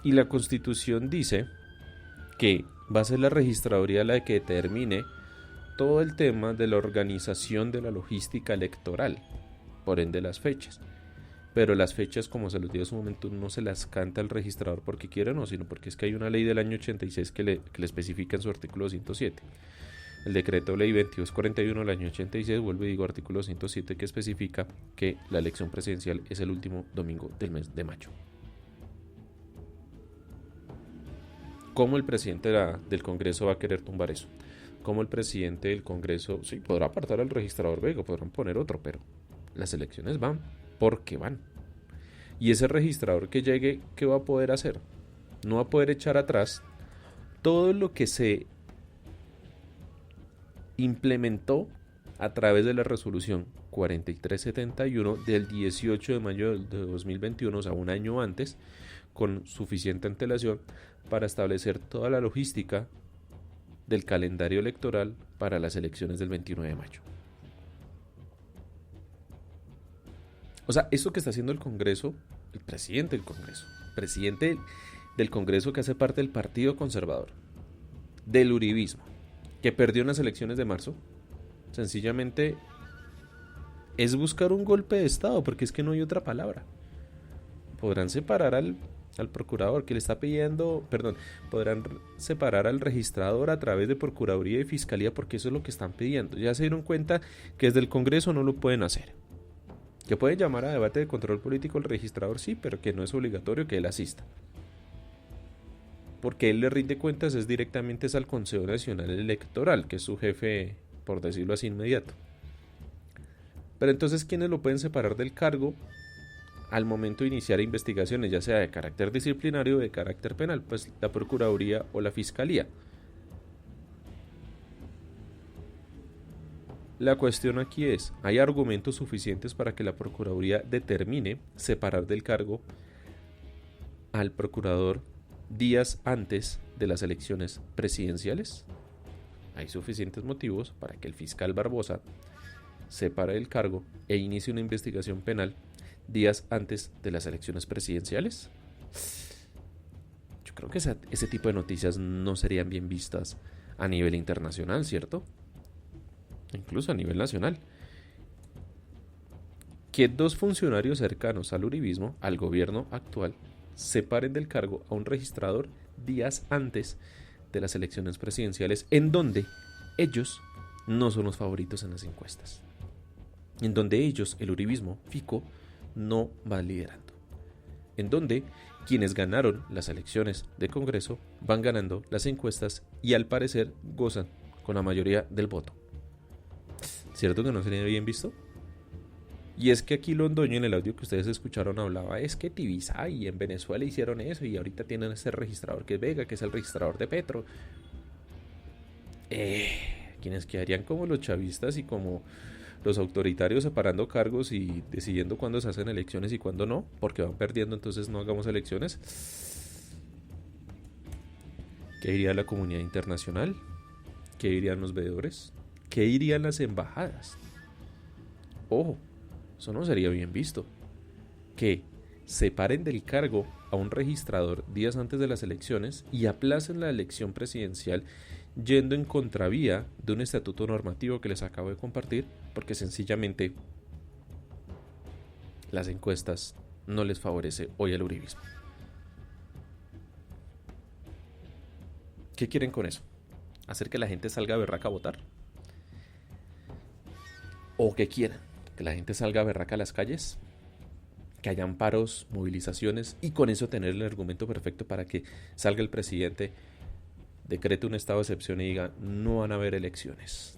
Y la Constitución dice que va a ser la registraduría la que determine todo el tema de la organización de la logística electoral, por ende las fechas. Pero las fechas, como se los dio en su momento, no se las canta el registrador porque quiere o no, sino porque es que hay una ley del año 86 que le especifica en su artículo 107. El decreto ley 2241 del año 86, vuelvo y digo artículo 107, que especifica que la elección presidencial es el último domingo del mes de mayo. ¿Cómo el presidente del Congreso va a querer tumbar eso? ¿Cómo el presidente del Congreso, sí, podrá apartar al registrador Vega, podrán poner otro, pero las elecciones van porque van? Y ese registrador que llegue, ¿qué va a poder hacer? No va a poder echar atrás todo lo que se implementó a través de la resolución 4371 del 18 de mayo de 2021, o sea, un año antes, con suficiente antelación para establecer toda la logística del calendario electoral para las elecciones del 29 de mayo. O sea, esto que está haciendo el Congreso, el presidente del Congreso que hace parte del Partido Conservador, del uribismo, que perdió en las elecciones de marzo, sencillamente es buscar un golpe de Estado, porque es que no hay otra palabra. Podrán separar al procurador que le está pidiendo, podrán separar al registrador a través de Procuraduría y Fiscalía, porque eso es lo que están pidiendo. Ya se dieron cuenta que desde el Congreso no lo pueden hacer. Que pueden llamar a debate de control político al registrador, sí, pero que no es obligatorio que él asista. Porque él le rinde cuentas es directamente al Consejo Nacional Electoral, que es su jefe, por decirlo así, inmediato. Pero entonces, ¿quiénes lo pueden separar del cargo al momento de iniciar investigaciones, ya sea de carácter disciplinario o de carácter penal? Pues la Procuraduría o la Fiscalía. La cuestión aquí es, ¿hay argumentos suficientes para que la Procuraduría determine separar del cargo al procurador días antes de las elecciones presidenciales? Hay suficientes motivos para que el fiscal Barbosa separe del cargo e inicie una investigación penal días antes de las elecciones presidenciales. Yo creo que ese tipo de noticias no serían bien vistas a nivel internacional, ¿cierto? incluso a nivel nacional, que 2 funcionarios cercanos al uribismo, al gobierno actual, separen del cargo a un registrador días antes de las elecciones presidenciales, en donde ellos no son los favoritos en las encuestas, en donde ellos, el uribismo, Fico, no va liderando, en donde quienes ganaron las elecciones de Congreso van ganando las encuestas y al parecer gozan con la mayoría del voto. ¿Cierto que no sería bien visto? Y es que aquí Londoño, en el audio que ustedes escucharon, hablaba, es que Tibisay y en Venezuela hicieron eso y ahorita tienen ese registrador que es Vega, que es el registrador de Petro. Quienes quedarían como los chavistas y como los autoritarios separando cargos y decidiendo cuándo se hacen elecciones y cuándo no, porque van perdiendo, entonces no hagamos elecciones. ¿Qué diría la comunidad internacional? ¿Qué dirían los veedores? ¿Qué dirían las embajadas? Ojo, eso no sería bien visto. Que separen del cargo a un registrador días antes de las elecciones y aplacen la elección presidencial yendo en contravía de un estatuto normativo que les acabo de compartir, porque sencillamente las encuestas no les favorece hoy al uribismo. ¿Qué quieren con eso? ¿Hacer que la gente salga berraca a votar? ¿O qué quieren? ¿Que la gente salga berraca a las calles? ¿Que hayan paros, movilizaciones y con eso tener el argumento perfecto para que salga el presidente, decrete un estado de excepción y diga no van a haber elecciones?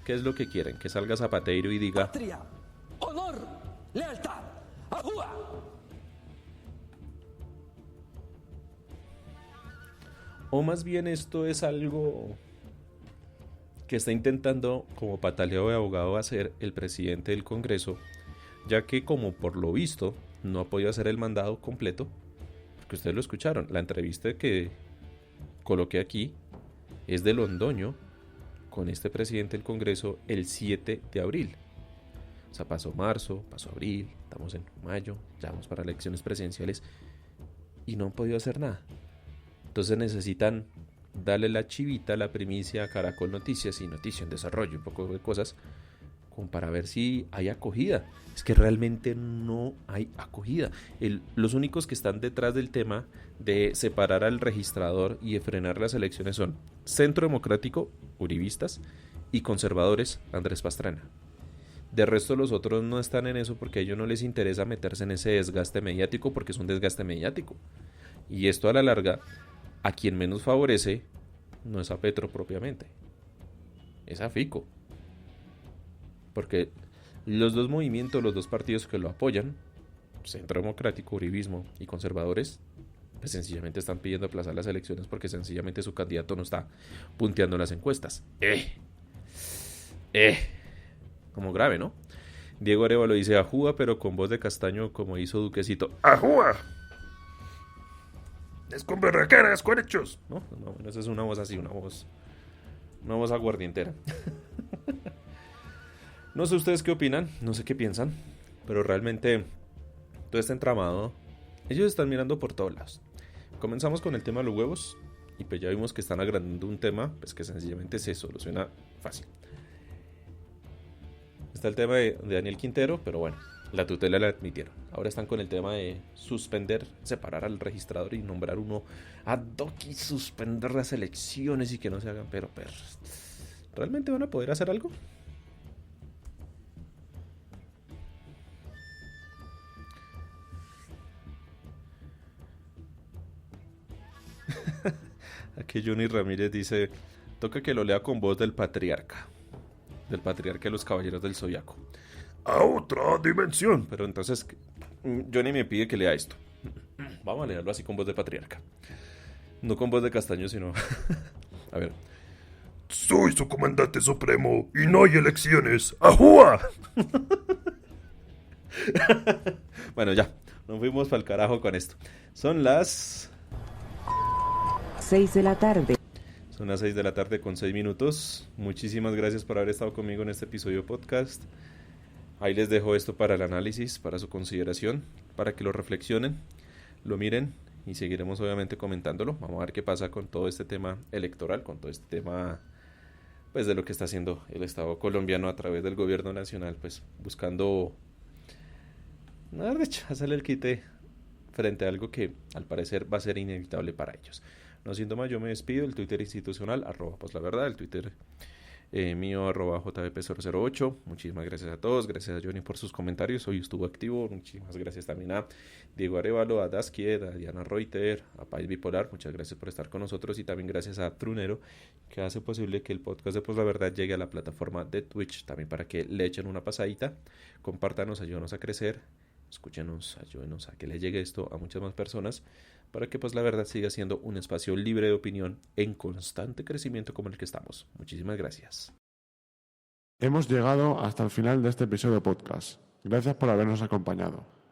¿Qué es lo que quieren? Que salga Zapatero y diga Patria, honor, lealtad, ¡ajúa! O más bien esto es algo que está intentando como pataleo de abogado hacer el presidente del Congreso, ya que como por lo visto no ha podido hacer el mandado completo, porque ustedes lo escucharon, la entrevista que coloqué aquí es de Londoño con este presidente del Congreso el 7 de abril. O sea, pasó marzo, pasó abril, estamos en mayo, ya vamos para elecciones presidenciales y no han podido hacer nada. Entonces necesitan darle la chivita, la primicia a Caracol Noticias y Noticia en Desarrollo, un poco de cosas, como para ver si hay acogida. Es que realmente no hay acogida. Los únicos que están detrás del tema de separar al registrador y de frenar las elecciones son Centro Democrático, uribistas, y conservadores, Andrés Pastrana. De resto los otros no están en eso porque a ellos no les interesa meterse en ese desgaste mediático, porque es un desgaste mediático. Y esto a la larga, a quien menos favorece no es a Petro propiamente, es a Fico. Porque los dos movimientos, los dos partidos que lo apoyan, Centro Democrático, uribismo y conservadores, pues sencillamente están pidiendo aplazar las elecciones porque sencillamente su candidato no está punteando en las encuestas. Como grave, ¿no? Diego Arevalo dice ajúa, pero con voz de castaño como hizo Duquecito. ¡Ajúa! Es con berraqueras, con hechos. No, bueno, esa es una voz así, una voz aguardientera. No sé ustedes qué opinan, no sé qué piensan, pero realmente todo este entramado, ellos están mirando por todos lados. Comenzamos con el tema de los huevos y pues ya vimos que están agrandando un tema pues que sencillamente se soluciona fácil. Está el tema de Daniel Quintero, pero bueno, la tutela la admitieron. Ahora están con el tema de suspender, separar al registrador y nombrar uno ad hoc y suspender las elecciones y que no se hagan, pero ¿realmente van a poder hacer algo? Aquí Johnny Ramírez dice, toca que lo lea con voz del patriarca de los caballeros del Zodiaco. A otra dimensión. Pero entonces Johnny me pide que lea esto. Vamos a leerlo así con voz de patriarca. No con voz de castaño, sino... A ver. Soy su comandante supremo y no hay elecciones. ¡Ajúa! Bueno, ya. Nos fuimos para el carajo con esto. Son las... 6 de la tarde. Son las 6 de la tarde con 6 minutos. Muchísimas gracias por haber estado conmigo en este episodio podcast. Ahí les dejo esto para el análisis, para su consideración, para que lo reflexionen, lo miren y seguiremos obviamente comentándolo. Vamos a ver qué pasa con todo este tema electoral, con todo este tema pues de lo que está haciendo el Estado colombiano a través del gobierno nacional, pues buscando hacerle el quite frente a algo que al parecer va a ser inevitable para ellos. No siendo más, yo me despido. El Twitter institucional, @poslaverdad, el Twitter mío, @jvp008. Muchísimas gracias a todos, gracias a Johnny por sus comentarios, hoy estuvo activo. Muchísimas gracias también a Diego Arevalo, a Daskied, a Diana Reuter, a País Bipolar, muchas gracias por estar con nosotros, y también gracias a Trunero, que hace posible que el podcast de Pues la Verdad llegue a la plataforma de Twitch, también para que le echen una pasadita, compártanos, ayúdanos a crecer, escúchenos, ayúdenos a que le llegue esto a muchas más personas, para que Pues la Verdad siga siendo un espacio libre de opinión en constante crecimiento como el que estamos. Muchísimas gracias. Hemos llegado hasta el final de este episodio de podcast. Gracias por habernos acompañado.